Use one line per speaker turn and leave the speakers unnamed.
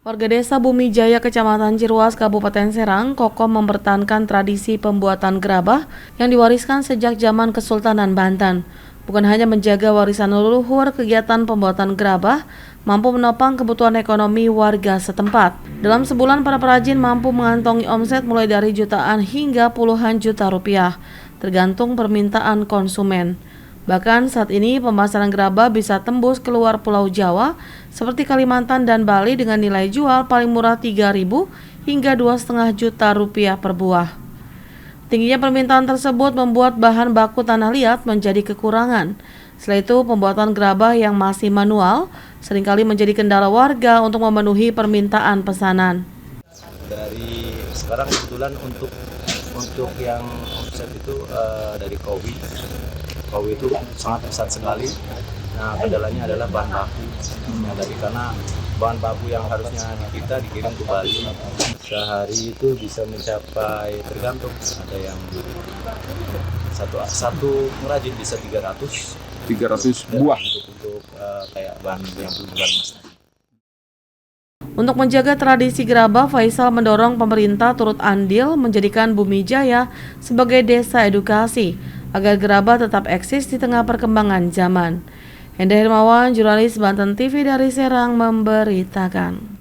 Warga desa Bumi Jaya, Kecamatan Ciruas, Kabupaten Serang, kokoh mempertahankan tradisi pembuatan gerabah yang diwariskan sejak zaman Kesultanan Banten. Bukan hanya menjaga warisan leluhur, kegiatan pembuatan gerabah mampu menopang kebutuhan ekonomi warga setempat. Dalam sebulan, para perajin mampu mengantongi omset mulai dari jutaan hingga puluhan juta rupiah, tergantung permintaan konsumen. Bahkan saat ini pemasaran gerabah bisa tembus keluar Pulau Jawa seperti Kalimantan dan Bali dengan nilai jual paling murah 3.000 hingga 2,5 juta rupiah per buah. Tingginya permintaan tersebut membuat bahan baku tanah liat menjadi kekurangan. Selain itu, pembuatan gerabah yang masih manual seringkali menjadi kendala warga untuk memenuhi permintaan pesanan.
Dari sekarang kebetulan untuk yang omset itu dari Kowi itu sangat besar sekali. Nah, kendalanya adalah bahan baku. Karena bahan baku yang harusnya kita dikirim ke Bali sehari itu bisa mencapai, tergantung, ada yang satu pengrajin bisa 300
buah
untuk kayak bahan yang bulan.
Untuk menjaga tradisi gerabah, Faisal mendorong pemerintah turut andil menjadikan Bumi Jaya sebagai desa edukasi agar gerabah tetap eksis di tengah perkembangan zaman. Hendra Hermawan, jurnalis Banten TV dari Serang, memberitakan.